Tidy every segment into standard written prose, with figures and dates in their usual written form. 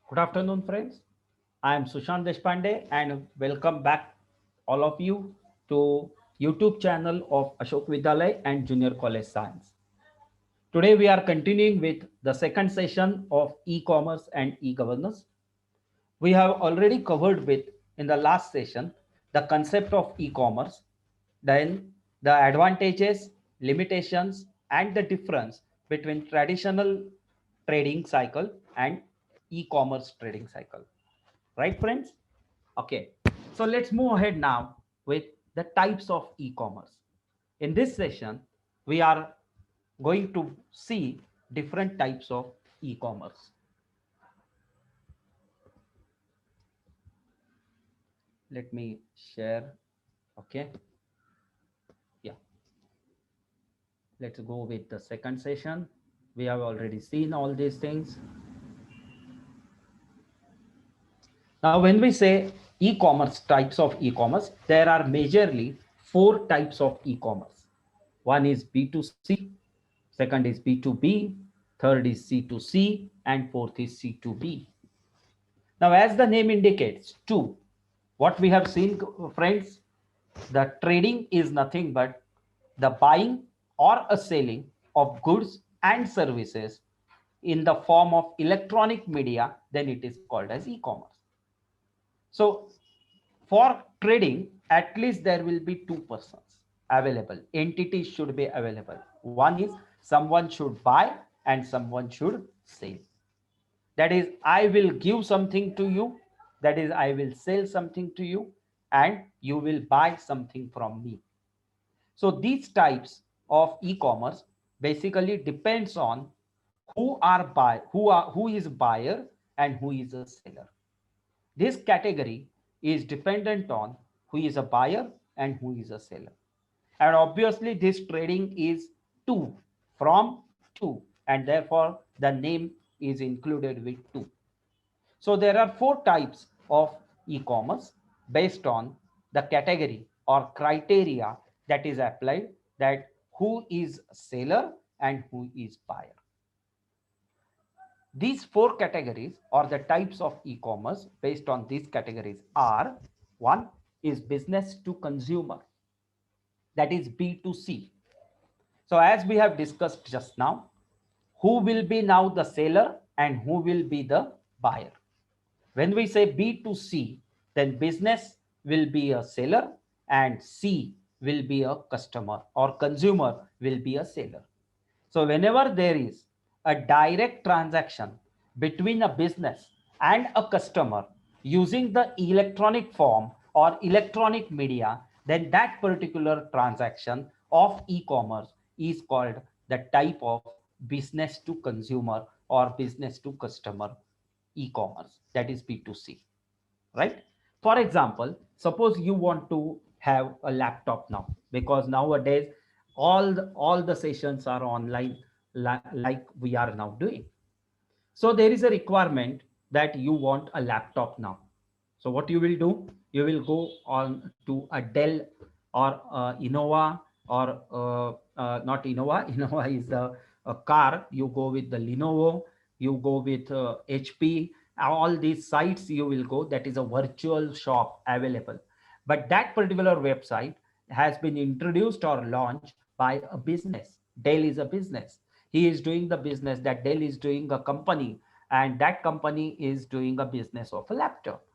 Good afternoon, friends. I am Sushant Deshpande and welcome back all of you to YouTube channel of Ashok Vidyalay and Junior College Science. Today we are continuing with the second session of e-commerce and e-governance. We have already covered with in the last session the concept of e-commerce, then the advantages, limitations and the difference between traditional trading cycle and e-commerce trading cycle. Right, friends? Okay, so let's move ahead now with the types of e-commerce. In this session, we are going to see different types of e-commerce. Let me share. Okay, yeah, let's go with the second session. We have already seen all these things. Now, when we say e-commerce, types of e-commerce, there are majorly four types of e-commerce. One is B2C, second is B2B, third is C2C, and fourth is C2B. Now, as the name indicates, two, what we have seen, friends, the trading is nothing but the buying or a selling of goods and services in the form of electronic media, then it is called as e-commerce. So for trading, at least there will be two persons available. Entities should be available. One is someone should buy and someone should sell. That is, I will give something to you. That is, I will sell something to you and you will buy something from me. So these types of e-commerce basically depends on who is buyer and who is a seller. This category is dependent on who is a buyer and who is a seller. And obviously, this trading is to, from to, and therefore the name is included with to. So there are four types of e-commerce based on the category or criteria that is applied, that who is seller and who is buyer. These four categories or the types of e-commerce based on these categories are: one is business to consumer, that is B2C. So as we have discussed just now, who will be now the seller and who will be the buyer? When we say B2C, then business will be a seller and C will be a customer, or consumer will be a seller. So whenever there is a direct transaction between a business and a customer using the electronic form or electronic media, then that particular transaction of e-commerce is called the type of business to consumer or business to customer e-commerce, that is B2C, right? For example, suppose you want to have a laptop now, because nowadays all the sessions are online, like we are now doing. So there is a requirement that you want a laptop now. So what you will do, you will go on to a Dell or Innova, or not Innova. Innova is a car. You go with the Lenovo, you go with HP. All these sites you will go, that is a virtual shop available. But that particular website has been introduced or launched by a business. Dell is a business. He is doing the business, that Dell is doing a company, and that company is doing a business of a laptop.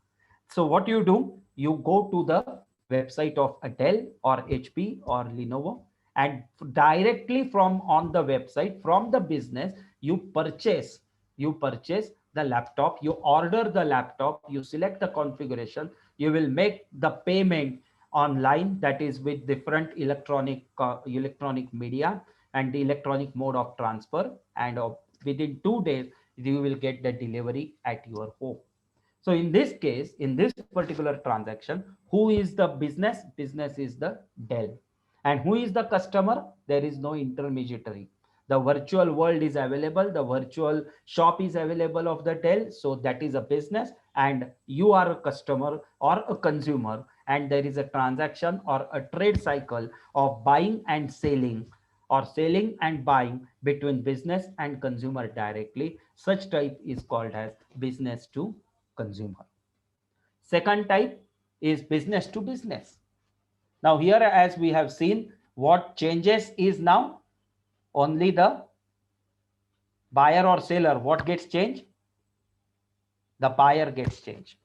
So what you do, you go to the website of a Dell or HP or Lenovo, and directly from on the website, from the business, you purchase the laptop, you order the laptop, you select the configuration, you will make the payment online, that is with different electronic media and the electronic mode of transfer, and within 2 days you will get the delivery at your home. So in this case, in this particular transaction, who is the business? Business is the Dell. And who is the customer? There is no intermediary. The virtual world is available. The virtual shop is available of the Dell. So that is a business, and you are a customer or a consumer. And there is a transaction or a trade cycle of buying and selling or selling and buying between business and consumer directly. Such type is called as business to consumer. Second type is business to business. Now here, as we have seen, what changes is now only the buyer or seller. What gets changed? The buyer gets changed.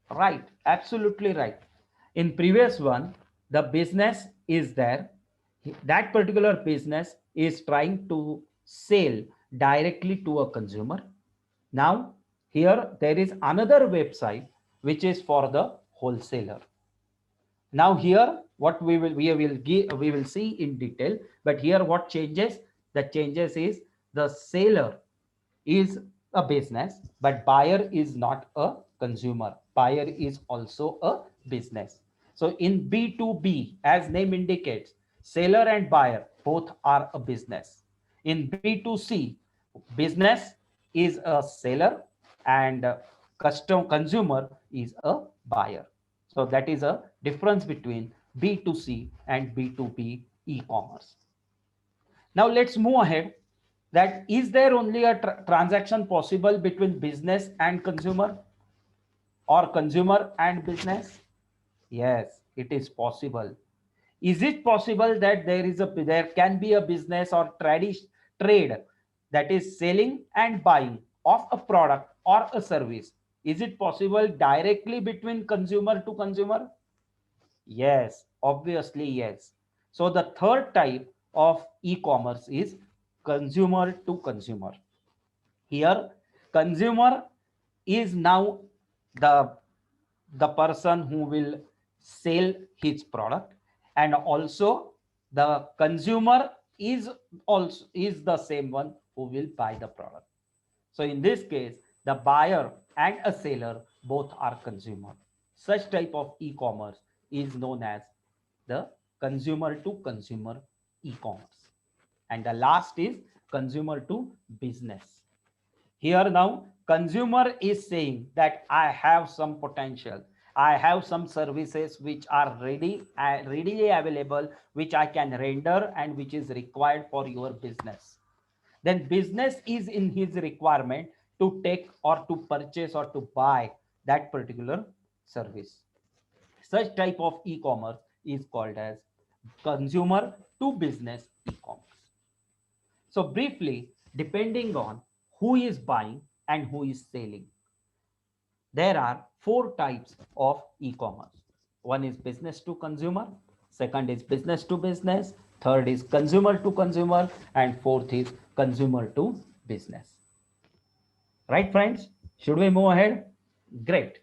Right, absolutely right. In previous one, the business is there. That particular business is trying to sell directly to a consumer. Now, here there is another website which is for the wholesaler. Now here what we will see in detail, but here what changes? The changes is the seller is a business, but buyer is not a consumer. Buyer is also a business. So in B2B, as name indicates, seller and buyer both are a business. In B2C, business is a seller and custom consumer is a buyer. So that is a difference between B2C and B2B e-commerce. Now let's move ahead. That is there only a transaction possible between business and consumer or consumer and business? Yes, it is possible. Is it possible that there can be a business or trade that is selling and buying of a product or a service? Is it possible directly between consumer to consumer? Yes, obviously, yes. So the third type of e-commerce is consumer to consumer. Here, consumer is now the the person who will sell his product, and also the consumer is the same one who will buy the product. So in this case, the buyer and a seller both are consumer. Such type of e-commerce is known as the consumer to consumer e-commerce. And the last is consumer to business. Here now, consumer is saying that I have some potential. I have some services which are readily available, which I can render and which is required for your business. Then business is in his requirement to take or to purchase or to buy that particular service. Such type of e-commerce is called as consumer to business e-commerce. So briefly, depending on who is buying and who is selling, there are four types of e-commerce. One is business to consumer, second is business to business, third is consumer to consumer, and fourth is consumer to business. Right, friends? Should we move ahead? Great.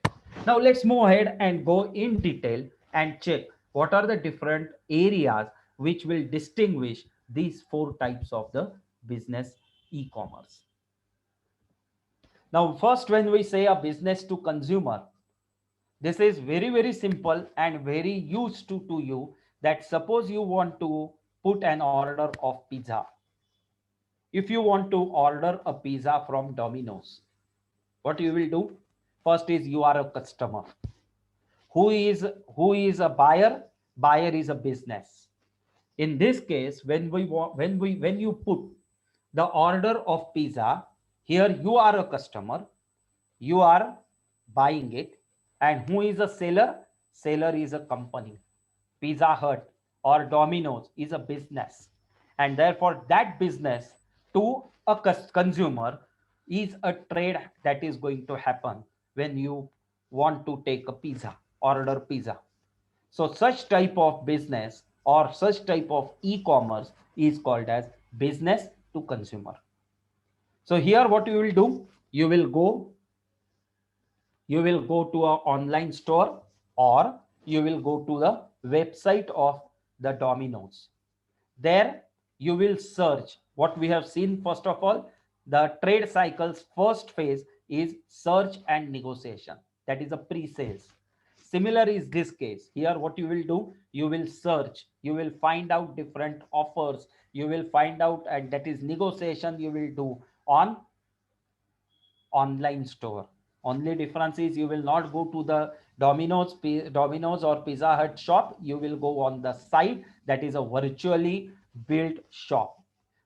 Now let's move ahead and go in detail and check what are the different areas which will distinguish these four types of the business e-commerce. Now, first, when we say a business to consumer, this is very simple and very used to you, that suppose you want to put an order of pizza. If you want to order a pizza from Domino's, what you will do? First is you are a customer. Who is a buyer? Buyer is a business. In this case, when you put the order of pizza, here you are a customer, you are buying it, and who is a seller? Seller is a company. Pizza Hut or Domino's is a business, and therefore that business to a consumer is a trade that is going to happen when you want to take a pizza, order pizza. So such type of business or such type of e-commerce is called as business to consumer. So here what you will do, you will go to an online store, or you will go to the website of the Domino's. There you will search what we have seen. First of all, the trade cycle's first phase is search and negotiation. That is a pre-sales. Similar is this case. Here what you will do, you will search, you will find out different offers, you will find out, and that is negotiation you will do on online store. Only difference is you will not go to the Domino's or Pizza Hut shop. You will go on the site that is a virtually build shop.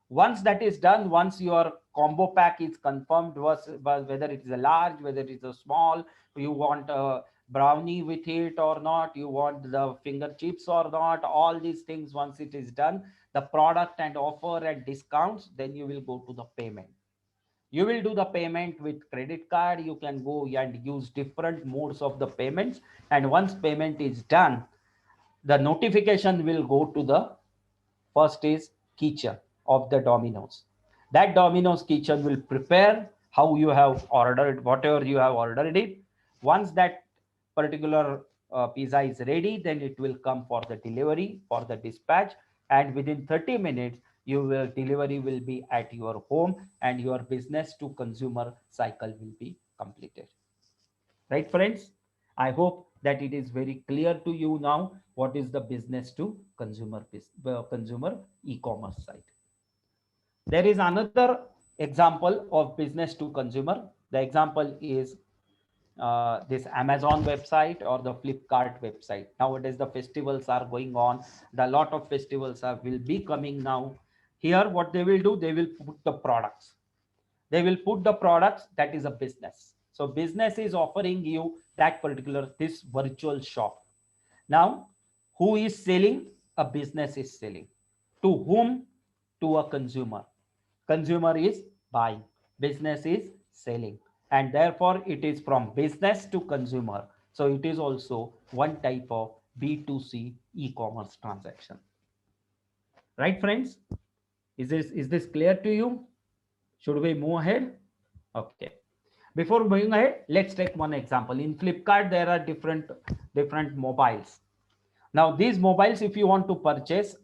Once that is done, once your combo pack is confirmed, whether it is a large, whether it is a small, you want a brownie with it or not, you want the finger chips or not, all these things, once it is done, the product and offer and discounts, then you will go to the payment. You will do the payment with credit card. You can go and use different modes of the payments, and once payment is done, the notification will go to the first is kitchen of the Domino's. That Domino's kitchen will prepare how you have ordered, whatever you have ordered it. Once that particular pizza is ready, then it will come for the delivery, for the dispatch, and within 30 minutes, delivery will be at your home, and your business to consumer cycle will be completed. Right, friends? I hope that it is very clear to you now what is the business to consumer e-commerce site. There is another example of business to consumer. The example is this Amazon website or the Flipkart website. Nowadays, the festivals are going on. The lot of festivals will be coming now. Here, what they will do, they will put the products. They will put the products. That is a business. So business is offering you that particular this virtual shop. Now, who is selling? A business is selling. To whom? To a consumer. Consumer is buying. Business is selling. And therefore, it is from business to consumer. So it is also one type of B2C e-commerce transaction. Right, friends? Is this clear to you? Should we move ahead? Okay. Before moving ahead, let's take one example. In Flipkart, there are different mobiles. Now, these mobiles, if you want to purchase,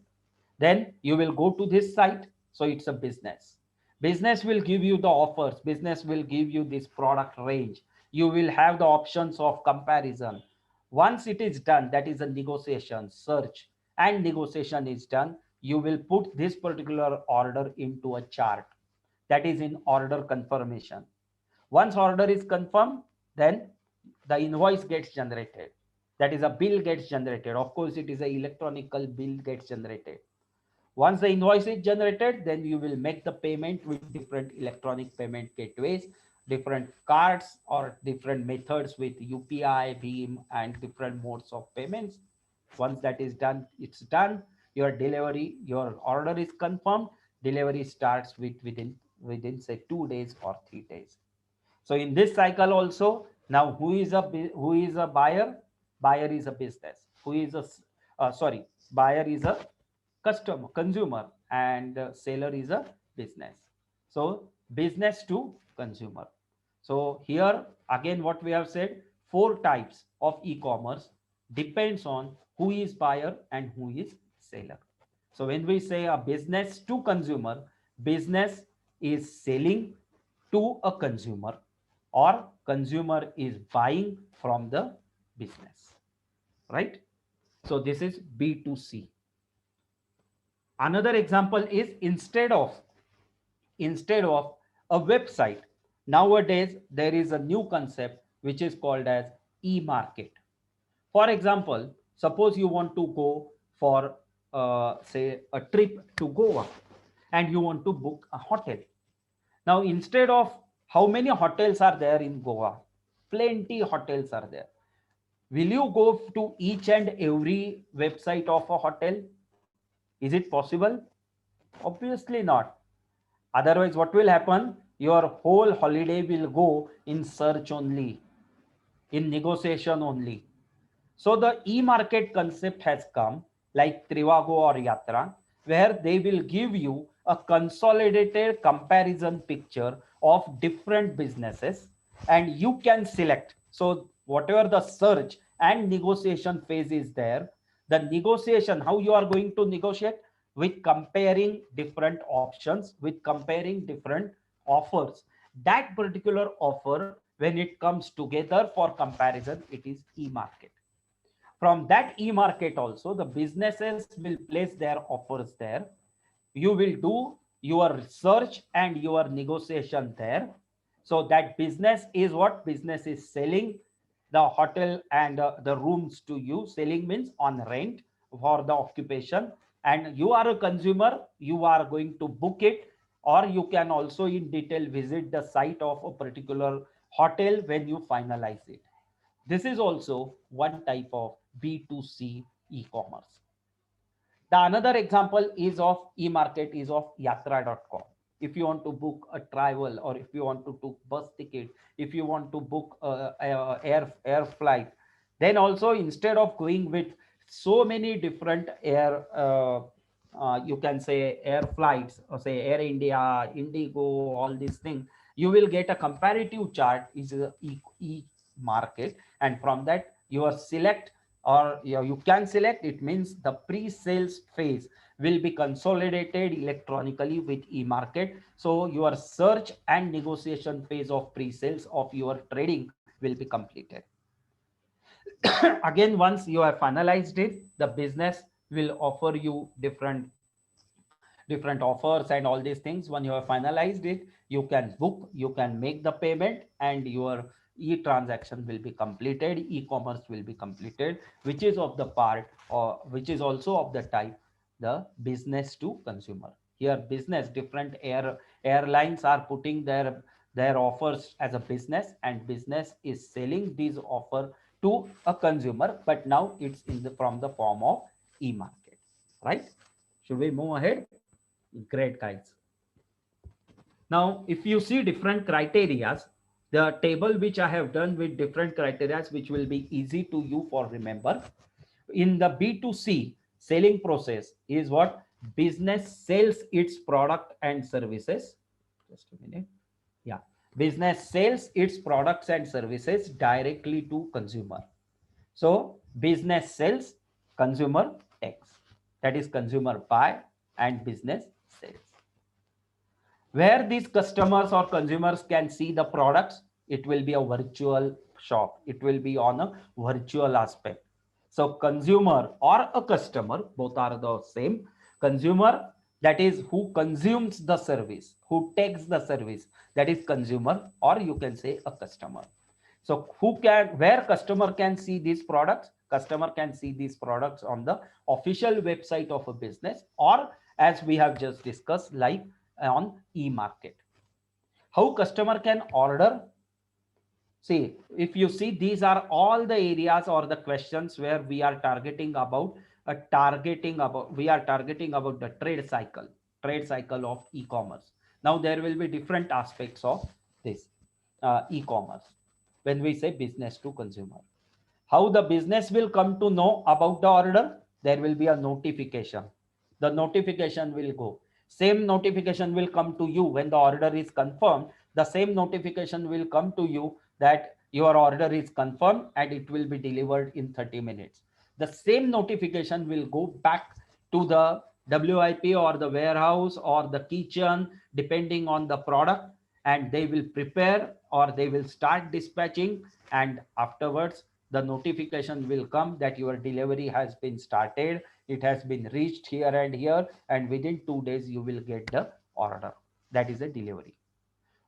then you will go to this site. So it's a business. Business will give you the offers. Business will give you this product range. You will have the options of comparison. Once it is done, that is a negotiation, search, and negotiation is done. You will put this particular order into a chart. That is in order confirmation. Once order is confirmed, then the invoice gets generated. That is a bill gets generated. Of course, it is a electronical bill gets generated. Once the invoice is generated, then you will make the payment with different electronic payment gateways, different cards or different methods with UPI, BHIM, and different modes of payments. Once that is done, it's done. Your delivery, your order is confirmed. Delivery starts within say 2 days or 3 days. So in this cycle also, now who is a buyer? Buyer is a business. Who is a buyer is a consumer, and seller is a business. So business to consumer. So here again, what we have said, four types of e-commerce depends on who is buyer and who is seller. So when we say a business to consumer, business is selling to a consumer, or consumer is buying from the business, right? So this is B2C. Another example is instead of a website, nowadays there is a new concept which is called as e-market. For example, suppose you want to go for say a trip to Goa, and you want to book a hotel. Now, instead of, how many hotels are there in Goa? Plenty hotels are there. Will you go to each and every website of a hotel? Is it possible? Obviously not. Otherwise, what will happen? Your whole holiday will go in search only, in negotiation only. So the e-market concept has come, like Trivago or Yatra, where they will give you a consolidated comparison picture of different businesses, and you can select. So whatever the search and negotiation phase is there, the negotiation, how you are going to negotiate? With comparing different options, with comparing different offers. That particular offer, when it comes together for comparison, it is e-market. From that e-market also, the businesses will place their offers there. You will do your research and your negotiation there. So that business is what? Business is selling the hotel and the rooms to you. Selling means on rent for the occupation, and you are a consumer, you are going to book it, or you can also in detail visit the site of a particular hotel when you finalize it. This is also one type of B2C e-commerce. The another example is of e-market is of yatra.com. If you want to book a travel, or if you want to book bus ticket, if you want to book air flight, then also instead of going with so many different you can say air flights, or say Air India, Indigo, all these things, you will get a comparative chart is a e-market, and from that you are select, or you can select, it means the pre-sales phase will be consolidated electronically with e-market. So your search and negotiation phase of pre-sales of your trading will be completed. Again, once you have finalized it, the business will offer you different offers and all these things. When you have finalized it, you can book, you can make the payment, and your e-transaction will be completed, e-commerce will be completed, which is of the part, or which is also of the type, the business to consumer. Here business, different airlines are putting their offers as a business, and business is selling these offer to a consumer, but now it's in the from the form of e-market, right? Should we move ahead? Great, guys. Now, if you see different criterias, the table which I have done with different criterias, which will be easy to you for remember. In the B2C selling process is what? Business sells its product and services. Just a minute. Yeah. Business sells its products and services directly to consumer. So business sells, consumer takes. That is consumer buy and business sells. Where these customers or consumers can see the products, it will be a virtual shop, it will be on a virtual aspect. So consumer or a customer, both are the same. Consumer, that is who consumes the service, who takes the service, that is consumer, or you can say a customer. So where customer can see these products? Customer can see these products on the official website of a business, or as we have just discussed, like on e-market. How customer can order? See, if you see, these are all the areas or the questions where we are targeting about we are targeting about the trade cycle of e-commerce. Now there will be different aspects of this e-commerce when we say business to consumer. How the business will come to know about the order? There will be a notification. The notification will go. Same notification will come to you when the order is confirmed. The same notification will come to you that your order is confirmed and it will be delivered in 30 minutes. The same notification will go back to the WIP or the warehouse or the kitchen, depending on the product, and they will prepare or they will start dispatching, and afterwards the notification will come that your delivery has been started, it has been reached here and here, and within 2 days you will get the order. That is a delivery.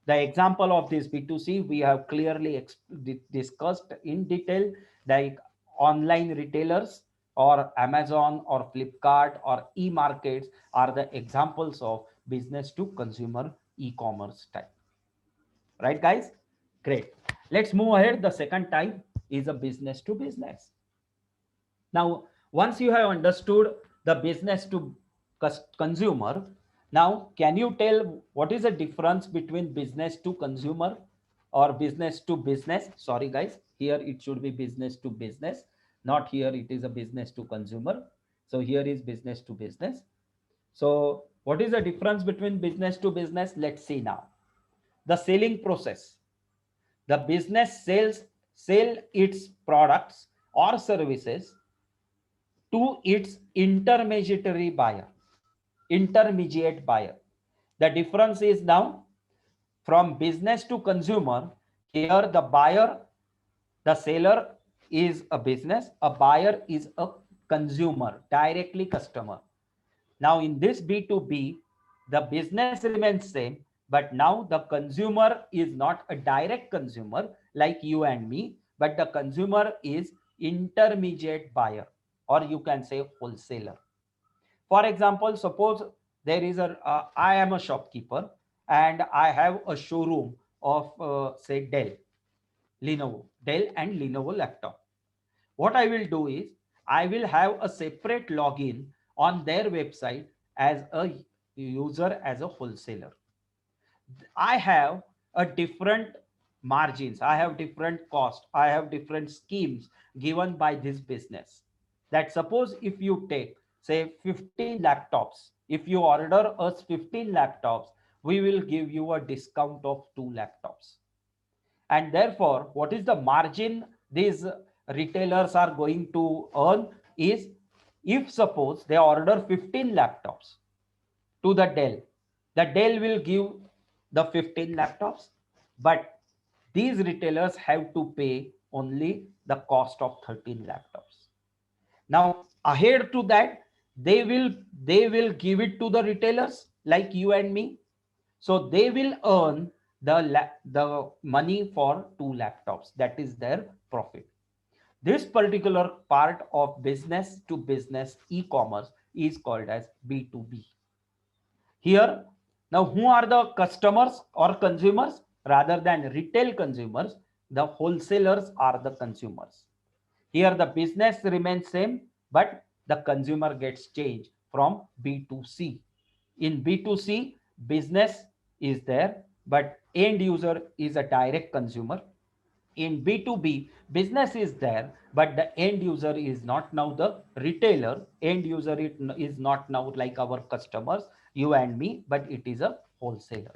The example of this B2C we have clearly discussed in detail, like online retailers or Amazon or Flipkart or e-markets are the examples of business to consumer e-commerce type. Right, guys? Great. Let's move ahead. The second type is a business to business. Now, once you have understood the business to consumer, now can you tell what is the difference between business to consumer or business to business? Sorry, guys, here it should be business to business, not here it is a business to consumer. So here is business to business. So what is the difference between business to business? Let's see now. The selling process. The business sell its products or services to its intermediate buyer. The difference is now from business to consumer. Here the buyer, the seller is a business, a buyer is a consumer, directly customer. Now in this B2B, the business remains same, but now the consumer is not a direct consumer like you and me, but the consumer is intermediate buyer, or you can say wholesaler. For example, suppose there is I am a shopkeeper and I have a showroom of say Dell and Lenovo laptop. What I will do is I will have a separate login on their website as a user, as a wholesaler. I have a different margins, I have different cost, I have different schemes given by this business. That suppose if you take say 15 laptops, if you order us 15 laptops, we will give you a discount of 2 laptops. And therefore, what is the margin these retailers are going to earn is, if suppose they order 15 laptops to the Dell will give the 15 laptops, but these retailers have to pay only the cost of 13 laptops. Now, ahead to that, they will give it to the retailers like you and me. So they will earn the money for 2 laptops. That is their profit. This particular part of business to business e-commerce is called as B2B. Here, now who are the customers or consumers? Rather than retail consumers, the wholesalers are the consumers. Here the business remains same, but the consumer gets changed from B2C. In B2C, business is there, but end user is a direct consumer. In B2B, business is there, but the end user is not now the retailer. End user is not now like our customers, you and me, but it is a wholesaler.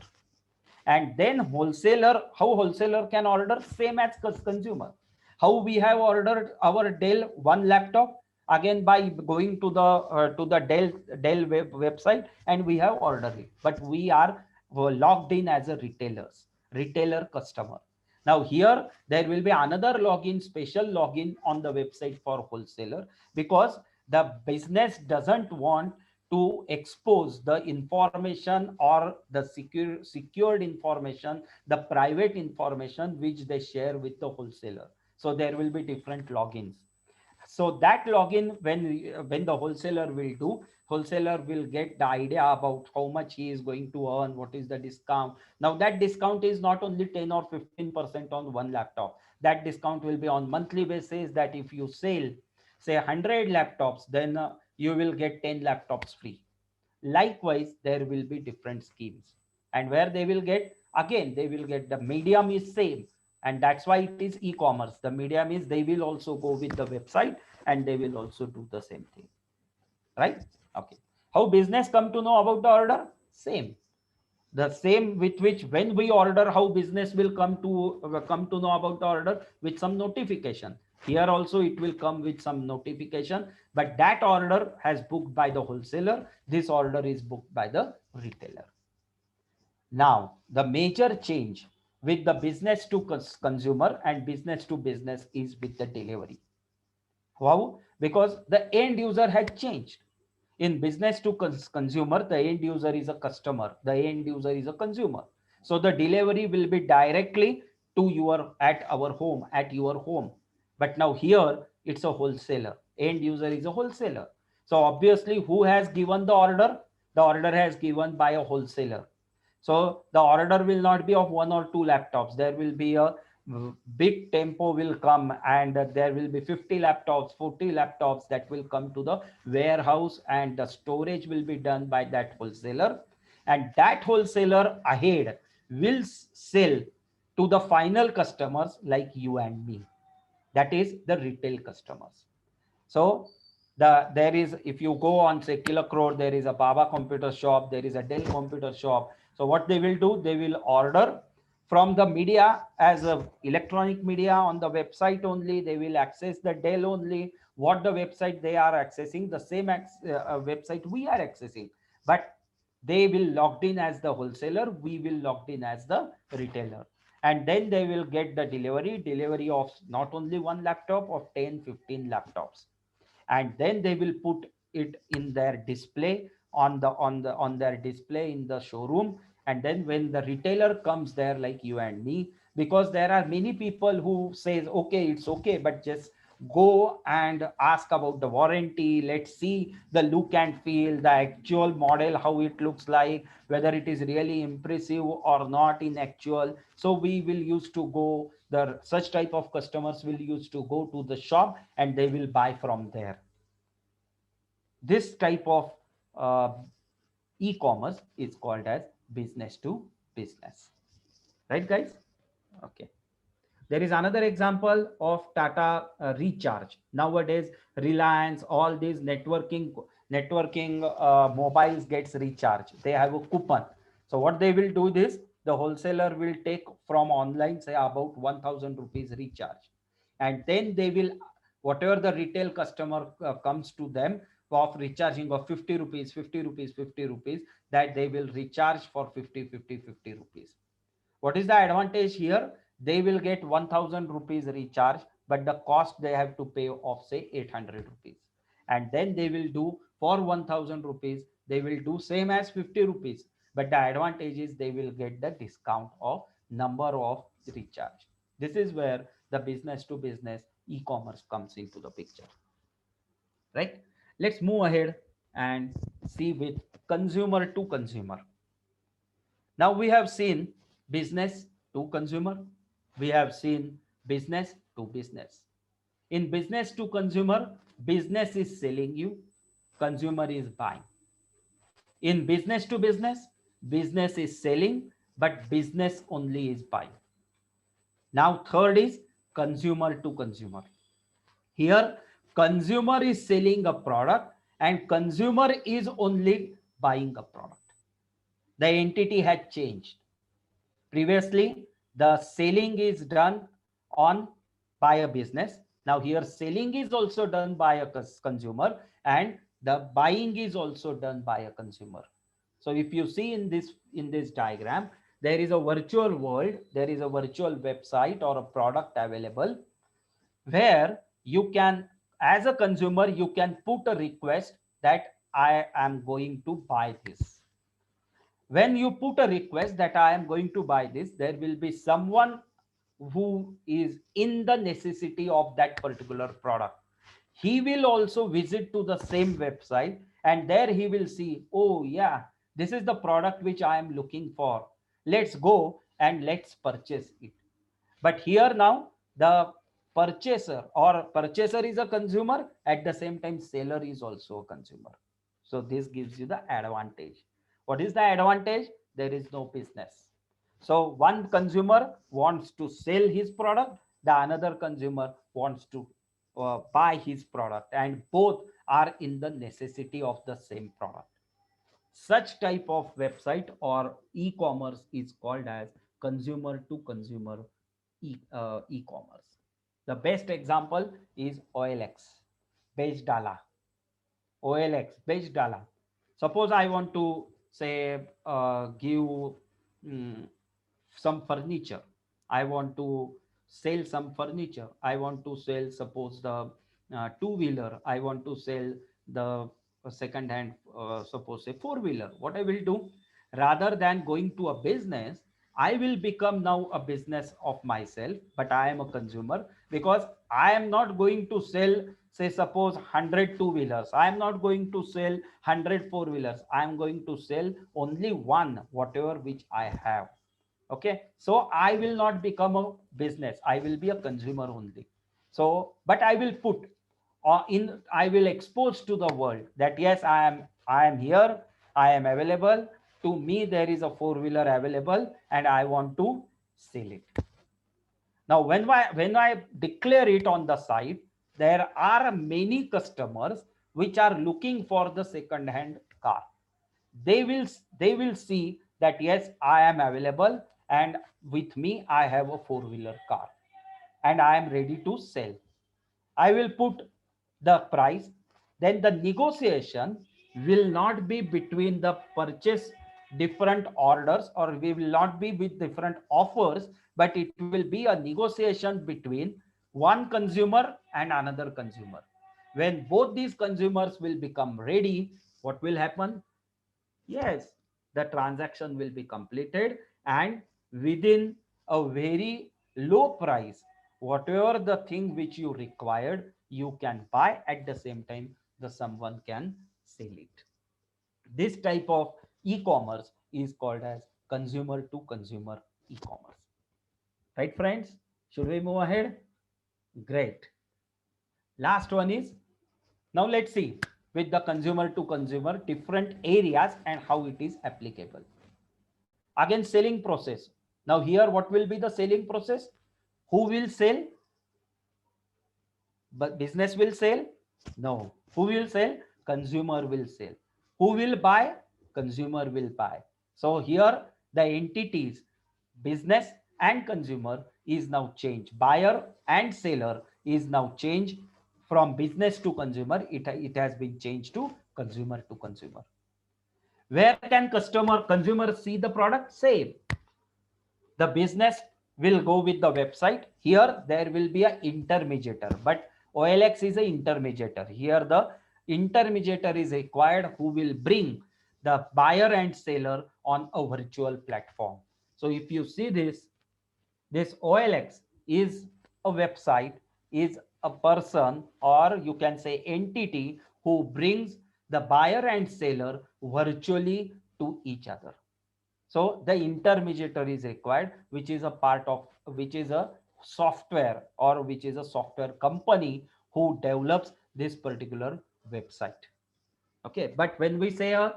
And then wholesaler, how wholesaler can order? Same as consumer. How we have ordered our Dell one laptop? Again by going to the Dell website, and we have ordered it. But we are logged in as a retailer customer. Now here there will be another login, special login on the website for wholesaler, because the business doesn't want to expose the information or the secured information, the private information which they share with the wholesaler. So there will be different logins. So that login, when the wholesaler will get the idea about how much he is going to earn, what is the discount. Now that discount is not only 10 or 15% on one laptop. That discount will be on monthly basis, that if you sell say 100 laptops, then you will get 10 laptops free. Likewise, there will be different schemes, and where they will get, again they will get, the medium is same, and that's why it is e-commerce. The medium is, they will also go with the website and they will also do the same thing, right? Okay. How business come to know about the order? Same. The same with which when we order, how business will come to know about the order? With some notification. Here also it will come with some notification, but that order has booked by the wholesaler, this order is booked by the retailer. Now the major change with the business to consumer and business to business is with the delivery. How? Because the end user had changed. In business to consumer, the end user is a customer, the end user is a consumer. So the delivery will be directly to at your home. But now here it's a wholesaler, end user is a wholesaler. So obviously, who has given the order? The order has given by a wholesaler. So the order will not be of 1 or 2 laptops. There will be a big tempo will come, and there will be 50 laptops, 40 laptops that will come to the warehouse, and the storage will be done by that wholesaler. And that wholesaler ahead will sell to the final customers like you and me. That is the retail customers. So there is, if you go on say Kilak Road, there is a Baba computer shop, there is a Dell computer shop. So what they will do, they will order from the media as a electronic media on the website only. They will access the Dell only. What the website they are accessing, the same website we are accessing, but they will logged in as the wholesaler, we will logged in as the retailer. And then they will get the delivery of not only one laptop, of 10, 15 laptops. And then they will put it in their display on their display in the showroom. And then when the retailer comes there like you and me, because there are many people who says okay, it's okay, but just go and ask about the warranty. Let's see the look and feel, the actual model, how it looks like, whether it is really impressive or not in actual. So we will used to go, the such type of customers will used to go to the shop and they will buy from there. This type of uh, e-commerce is called as business to business, right guys? Okay. There is another example of Tata Recharge. Nowadays, Reliance, all these networking mobiles gets recharged. They have a coupon. So what they will do this, the wholesaler will take from online, say about 1000 rupees recharge, and then they will, whatever the retail customer comes to them of recharging of 50 rupees, 50 rupees, 50 rupees, that they will recharge for 50, 50, 50 rupees. What is the advantage here? They will get 1000 rupees recharge, but the cost they have to pay of say 800 rupees. And then they will do for 1000 rupees, they will do same as 50 rupees. But the advantage is they will get the discount of number of recharge. This is where the business to business e-commerce comes into the picture, right? Let's move ahead and see with consumer to consumer. Now we have seen business to consumer. We have seen business to business. In business to consumer, business is selling you, consumer is buying. In business to business is selling, but business only is buying. Now, third is consumer to consumer. Here, consumer is selling a product and consumer is only buying a product. The entity had changed. Previously, the selling is done on by a business. Now here selling is also done by a consumer and the buying is also done by a consumer. So if you see in this diagram, there is a virtual world, there is a virtual website or a product available where you can, as a consumer, you can put a request that I am going to buy this. When you put a request that I am going to buy this, there will be someone who is in the necessity of that particular product. He will also visit to the same website and there he will see, oh yeah, this is the product which I am looking for. Let's go and let's purchase it. But here now the purchaser is a consumer, at the same time seller is also a consumer. So this gives you the advantage. What is the advantage? There is no business. So one consumer wants to sell his product, the another consumer wants to buy his product, and both are in the necessity of the same product. Such type of website or e-commerce is called as consumer to consumer e-commerce. The best example is OLX, Bej Dala. OLX, Bej Dala. Suppose I want to say give mm, some furniture. I want to sell some furniture. I want to sell, suppose the two-wheeler. I want to sell the second hand, suppose a four-wheeler. What I will do, rather than going to a business, I will become now a business of myself, but I am a consumer because I am not going to sell, say, suppose 100 two-wheelers. I am not going to sell 100 four-wheelers. I am going to sell only one, whatever which I have. Okay, so I will not become a business, I will be a consumer only. So but I will put I will expose to the world that yes, I am here, I am available. To me there is a four-wheeler available and I want to sell it. Now when I declare it on the site, there are many customers which are looking for the second hand car. They will see that yes, I am available and with me I have a four-wheeler car and I am ready to sell. I will put the price. Then the negotiation will not be between the purchase different orders, or we will not be with different offers, but it will be a negotiation between one consumer and another consumer. When both these consumers will become ready, what will happen? Yes, the transaction will be completed and within a very low price, whatever the thing which you required, you can buy. At the same time, the someone can sell it. This type of e-commerce is called as consumer to consumer e-commerce. Right, friends? Should we move ahead? Great. Last one is, now let's see with the consumer to consumer different areas and how it is applicable. Again, selling process. Now here, what will be the selling process? Who will sell? But business will sell? No. Who will sell? Consumer will sell. Who will buy? Consumer will buy. So here the entities business and consumer is now changed. Buyer and seller is now changed from business to consumer. It has been changed to consumer to consumer. Where can consumer see the product? Same. The business will go with the website. Here there will be a intermediator, but OLX is a intermediator. Here the intermediator is required who will bring the buyer and seller on a virtual platform. So if you see this OLX is a website, is a person, or you can say entity, who brings the buyer and seller virtually to each other. So the intermediary is required, which is a part of, which is a software, or which is a software company who develops this particular website. Okay, but when we say a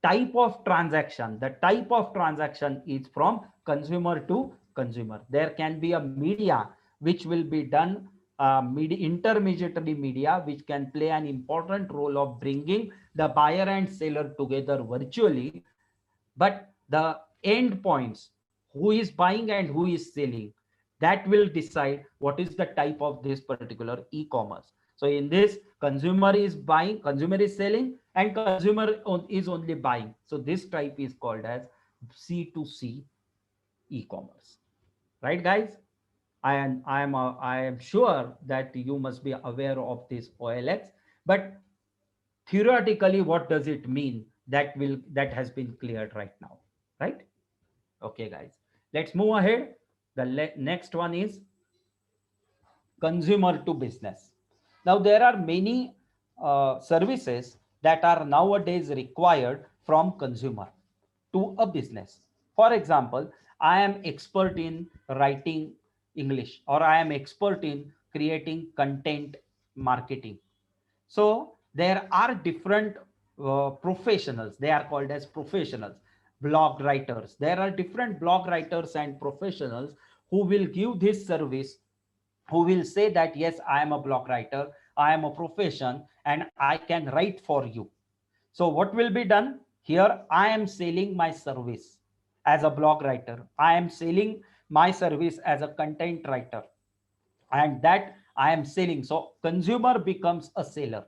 type of transaction, the type of transaction is from consumer to consumer. There can be a media which will be done, intermediary media, which can play an important role of bringing the buyer and seller together virtually. But the end points, who is buying and who is selling, that will decide what is the type of this particular e-commerce. So in this, consumer is buying, consumer is selling, and consumer is only buying. So this type is called as C2C e-commerce. Right, guys? I am sure that you must be aware of this OLX, but theoretically, what does it mean? That has been cleared right now, right? Okay, guys, let's move ahead. The next one is consumer to business. Now there are many services that are nowadays required from consumer to a business. For example, I am expert in writing English, or I am expert in creating content marketing. So there are different professionals. They are called as professionals, blog writers. There are different blog writers and professionals who will give this service, who will say that, yes, I am a blog writer, I am a profession, and I can write for you. So what will be done? Here I am selling my service as a blog writer. I am selling my service as a content writer, and that I am selling. So consumer becomes a seller.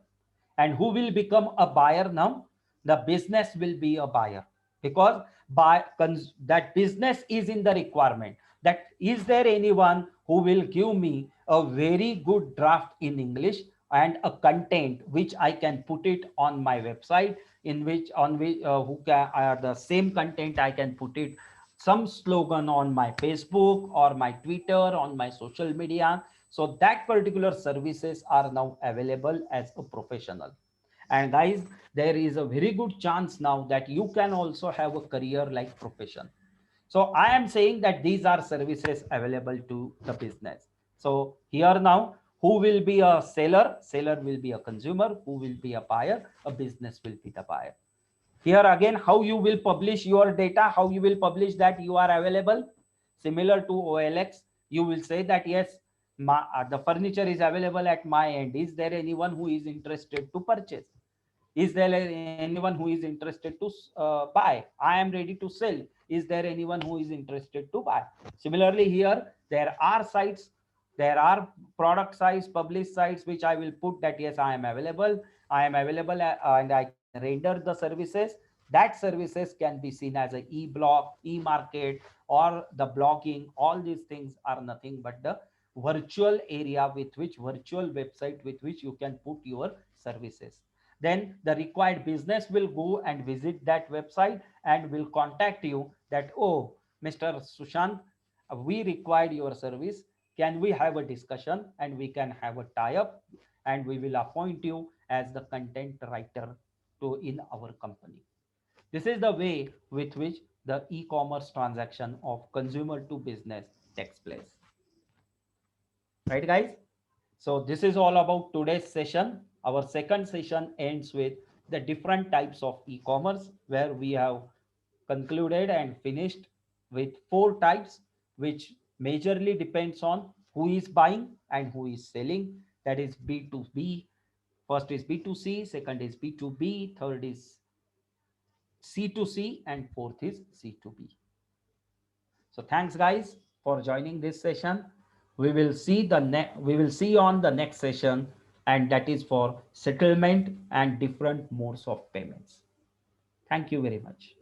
And who will become a buyer now? The business will be a buyer, because that business is in the requirement that, is there anyone who will give me a very good draft in English and a content which I can put it on my website, in which on which who can the same content I can put it some slogan on my Facebook or my Twitter, on my social media. So that particular services are now available as a professional. And guys, there is a very good chance now that you can also have a career like profession. So I am saying that these are services available to the business. So here now, who will be a seller? Seller will be a consumer. Who will be a buyer? A business will be the buyer. Here again, how you will publish your data, how you will publish that you are available. Similar to OLX, you will say that, yes, the furniture is available at my end. Is there anyone who is interested to purchase? Is there anyone who is interested to buy? I am ready to sell. Is there anyone who is interested to buy? Similarly, here there are sites, there are product sites, published sites, which I will put that, yes, I am available. I am available, and I can render the services. That services can be seen as a e-blog, e-market, or the blogging. All these things are nothing but the virtual area with which, virtual website with which you can put your services. Then the required business will go and visit that website and will contact you that, oh, Mr. Sushant, we required your service. can we have a discussion and we can have a tie-up, and we will appoint you as the content writer to in our company. This is the way with which the e-commerce transaction of consumer to business takes place. Right, guys? So this is all about today's session. Our second session ends with the different types of e-commerce, where we have concluded and finished with four types, which majorly depends on who is buying and who is selling. That is B2B. First is B2C, second is B2B, third is C2C, and fourth is C2B. So thanks guys for joining this session. We will see on the next session, and that is for settlement and different modes of payments. Thank you very much.